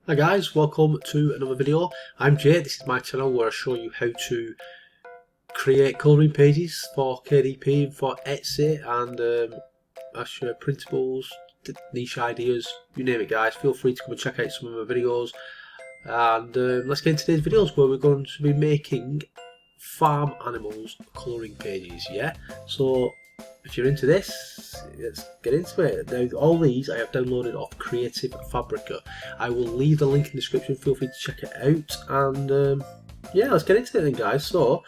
Hi guys, welcome to another video. I'm Jay. This is my channel where I show you how to create colouring pages for KDP and for Etsy, and I share printables, niche ideas, you name it guys. Feel free to come and check out some of my videos, and let's get into today's videos where we're going to be making farm animals colouring pages. Yeah, so if you're into this, let's get into it. Now, all these I have downloaded off Creative Fabrica. I will leave the link in the description, feel free to check it out, and yeah, let's get into it then guys. So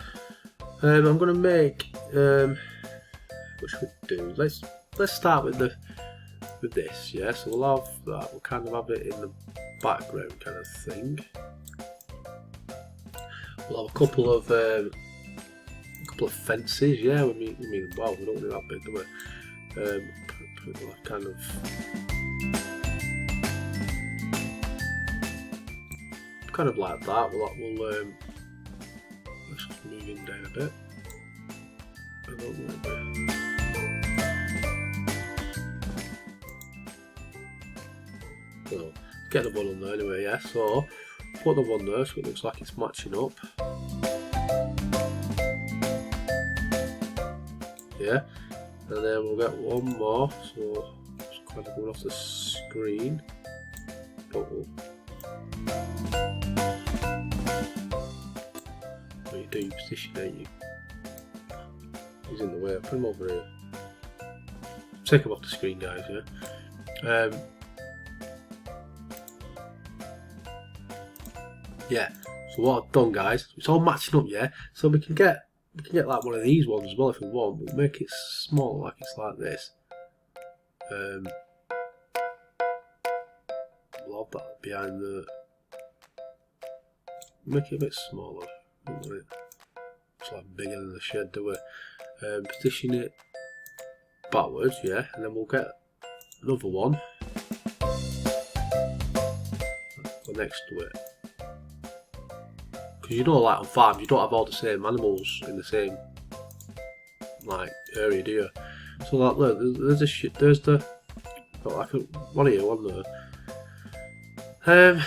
I'm going to make what should we do? Let's start with this, yeah. So we'll have that, we'll kind of have it in the background kind of thing. We'll have a couple of fences, yeah. We mean, wow, we don't do that big, do we? Kind of like that. We'll let's just move in down a bit. So get the one on there anyway, yeah. So put the one there so it looks like it's matching up. Yeah, and then we'll get one more, so it's kind of going off the screen. What you do, you position, don't you? He's in the way, put him over here. Take him off the screen guys, yeah. Yeah, so what I've done guys, it's all matching up, yeah, so we can get like one of these ones as well if we want. We'll make it small, like it's like this. We'll have that behind the. Make it a bit smaller. It's like bigger than the shed, do we? Position it backwards, yeah, and then we'll get another one next to it. You know, like on farms, you don't have all the same animals in the same like area, do you? So like, look, there's the got like one here, one there,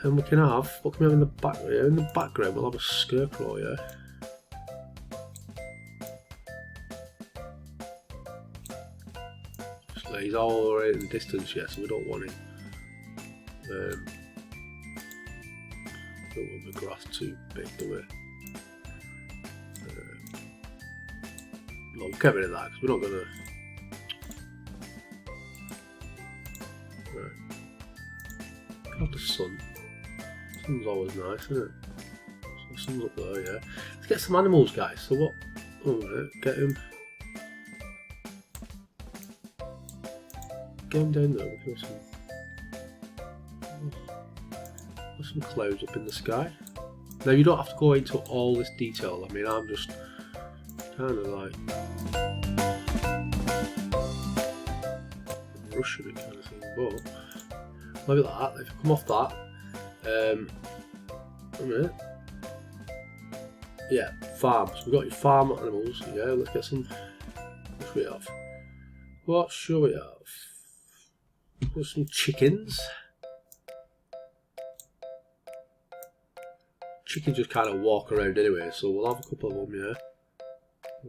and we can have what can we have in the back here? In the background, we'll have a scarecrow, yeah. Just like he's all the way in the distance, yeah, so we don't want him. Don't want the grass too big, do we? No, we'll get rid of that because we're not going to. Right. Have the sun. Sun's always nice, isn't it? So the sun's up there, yeah. Let's get some animals, guys. So what? Oh, right. Get him down there. We can have some clouds up in the sky. Now you don't have to go into all this detail. I mean, I'm just kind of like rushing it kind of thing. But look at that. If you come off that, a minute. Yeah, farm. So we've got your farm animals. Yeah, let's get some. What should we have? What should we have? Got some chickens. Chickens just kind of walk around anyway, so we'll have a couple of them, yeah.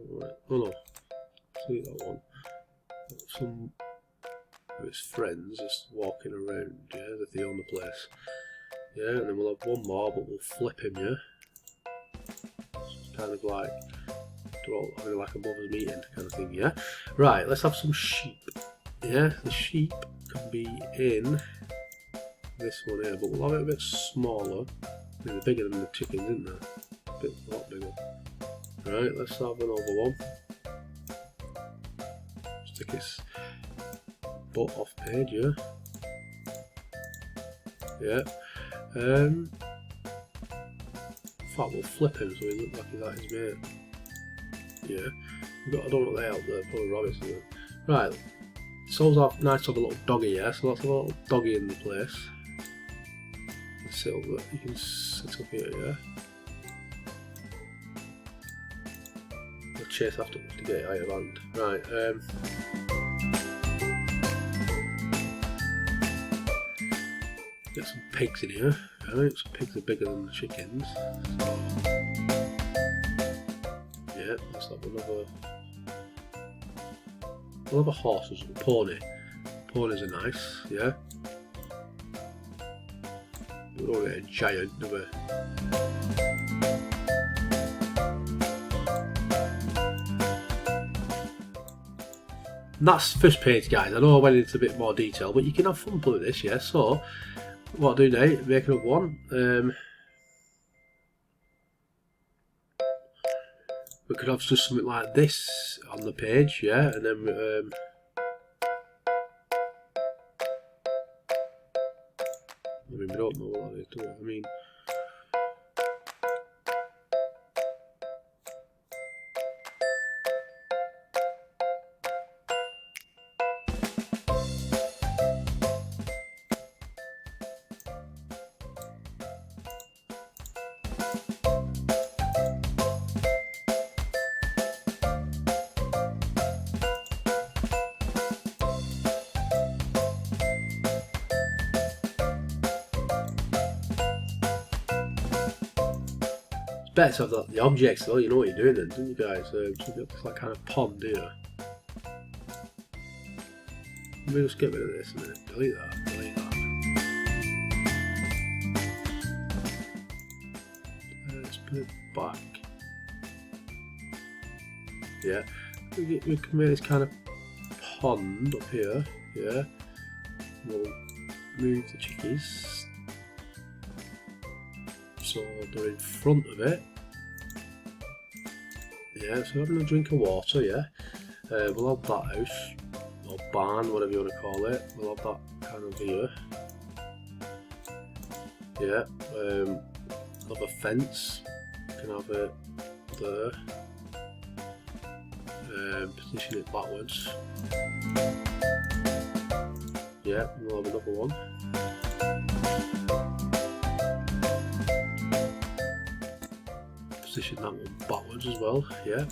Right. Oh no, see that one. Some of its friends just walking around, yeah, that they own the place. Yeah, and then we'll have one more, but we'll flip him, yeah. So it's kind of like, having like a mother's meeting kind of thing, yeah. Right, let's have some sheep. Yeah, the sheep can be in this one here, but we'll have it a bit smaller. I mean, they're bigger than the chickens, isn't they? A lot bigger. Right, let's have another one. Stick his butt off page, yeah. Yeah. In fact, we'll flip him so he looks like he's like his mate. Yeah. I don't know what they out there, probably rabbits, isn't it? Right. It's always nice to have a little doggy, yeah. So let's have a little doggy in the place. Sit up there. You can sit up here, yeah. We'll chase after to get it out of hand. Right, get some pigs in here. Right, some pigs are bigger than the chickens. So, yeah, let's have another. We'll have a horse as a pony. Ponies are nice, yeah. We don't get a giant, do we? And that's the first page, guys. I know I went into a bit more detail, but you can have fun with this, yeah. So, what I'll do now, make another one. We could have just something like this on the page, yeah, and then I mean, we don't know what they do. I mean, better to have the objects though, you know what you're doing then, don't you guys? So you've got this like kind of pond here. Let me just get rid of this and then delete that, let's put it back. Yeah, we can make this kind of pond up here, yeah. We'll move the chickies so they're in front of it. Yeah, so having a drink of water, yeah. We'll have that house, or barn, whatever you want to call it. We'll have that kind of here. Yeah, have a fence. You can have it there. Position it backwards. Yeah, we'll have another one. Position that one backwards as well, yeah.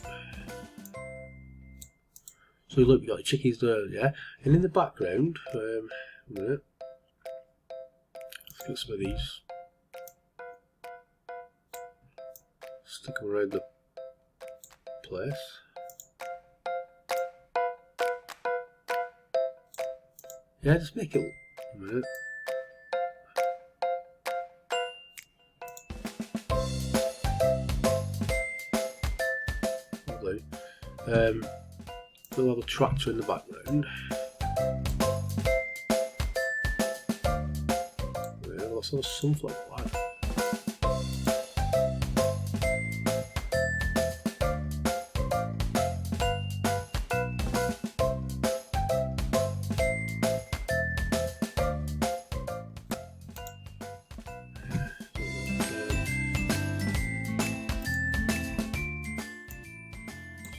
So look, we've got the chickies there, yeah. And in the background, a minute. Let's get some of these. Stick them around the place. Yeah, just make it a minute. Lovely. We'll have a tractor in the background. Yeah, we'll also have a sunflower light.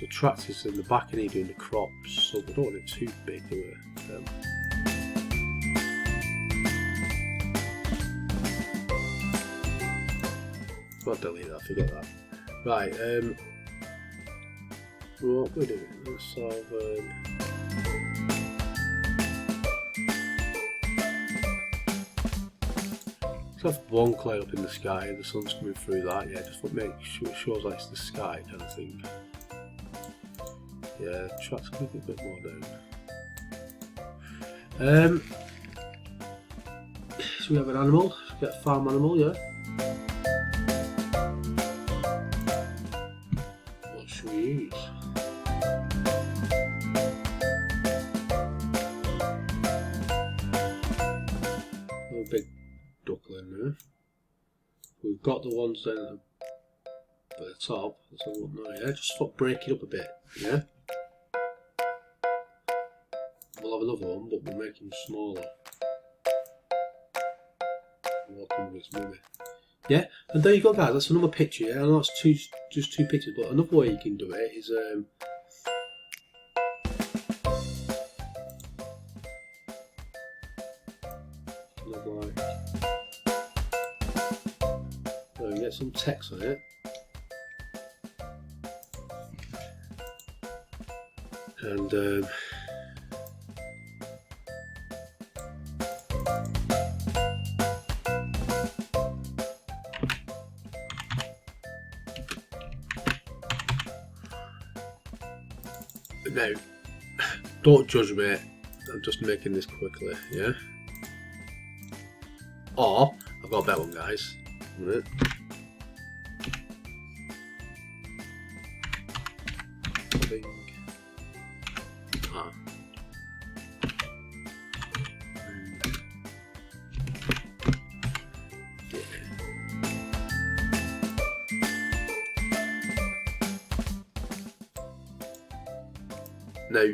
The tractors in the back and doing the crops, so we don't want it too big, do we? I'll delete that, forget that. Right, what we're doing, let's have let's have one cloud up in the sky and the sun's coming through that, yeah, just make sure it shows like it's the sky kind of thing. Yeah, try to make it a bit more down. So we have an animal, get a farm animal, yeah. What should we use? A big duckling there. We've got the ones down at the top, let's have a look now, yeah. Just stop breaking up a bit, yeah. We'll have another one, but we'll make them smaller. Welcome with movie. Yeah, and there you go, guys. That's another picture. Yeah, I know it's just two pictures, but another way you can do it is like get some text on it, and Now, don't judge me, I'm just making this quickly, yeah? Or, I've got a better one, guys. Right. Now,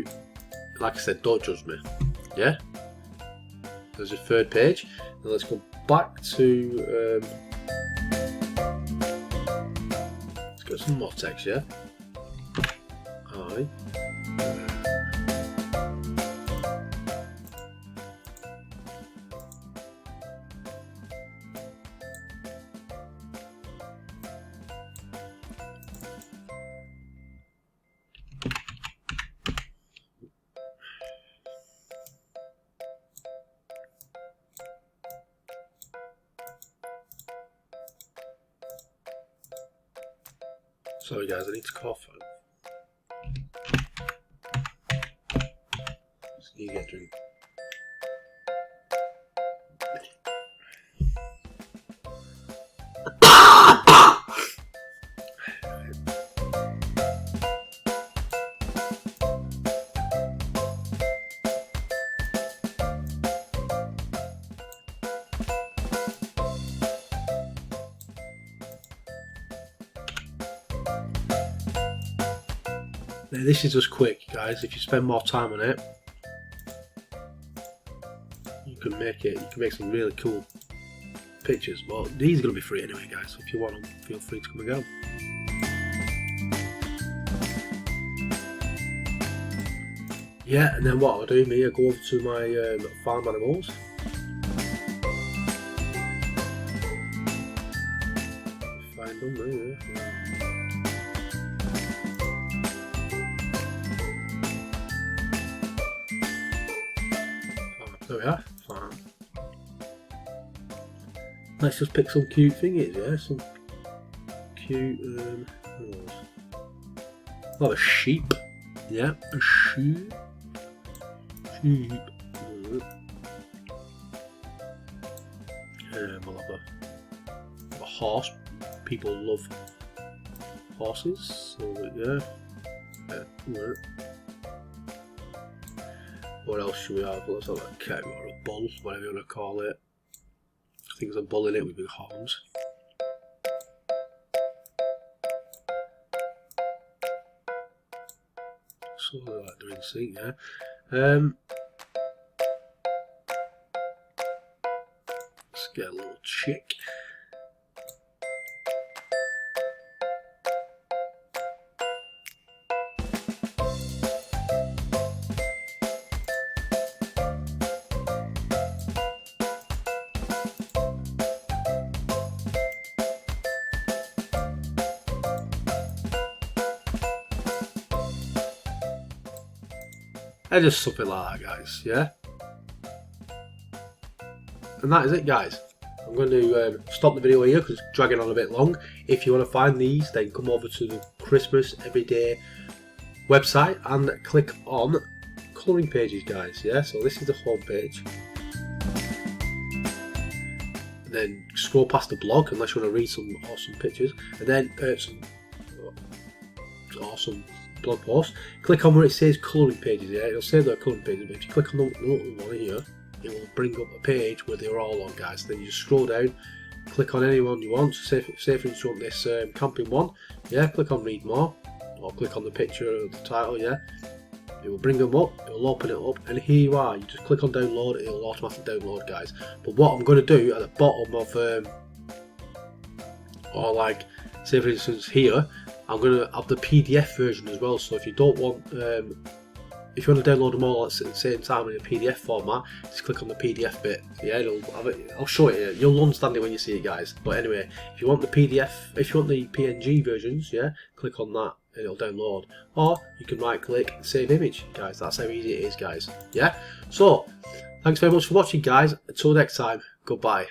like I said, don't judge me, yeah? There's a third page, and let's go back to, let's get some more text, yeah? Aye. Sorry guys, I need to cough. Just need to get a drink. Now this is just quick, guys. If you spend more time on it, you can make it. You can make some really cool pictures. But these are going to be free anyway, guys. So if you want them, feel free to come and go. Yeah, and then what I'll do, I'll go over to my farm animals. Find them there. There we are, farm. Let's just pick some cute thingies, yeah? Some cute, oh, a sheep. Yeah, a sheep. We'll have a horse. People love horses, so yeah. What else should we have? Let's have a cow or a bull, whatever you want to call it. I think there's a bull in it with big horns. So I like doing seat, yeah. Let's get a little chick. And just something like that, guys, yeah? And that is it, guys. I'm going to stop the video here because it's dragging on a bit long. If you want to find these, then come over to the Christmas Everyday website and click on colouring pages, guys, yeah? So this is the home page. And then scroll past the blog unless you want to read some awesome pictures. And then some awesome blog post. Click on where it says colouring pages, yeah? It'll say they're colouring pages, but if you click on the little one here, it will bring up a page where they're all on, guys. Then you just scroll down, click on any one you want. Say for instance you want this camping one, yeah? Click on read more, or click on the picture of the title, yeah? It will bring them up, it will open it up, and here you are. You just click on download, it will automatically download, guys. But what I'm going to do at the bottom of, or like, say for instance here, I'm going to have the PDF version as well. So if you don't want, if you want to download them all at the same time in a PDF format, just click on the PDF bit. Yeah, I'll show it you. You'll understand it when you see it, guys. But anyway, if you want the PDF, if you want the PNG versions, yeah, click on that and it'll download. Or you can right click save image, guys. That's how easy it is, guys. Yeah. So thanks very much for watching, guys. Until next time, goodbye.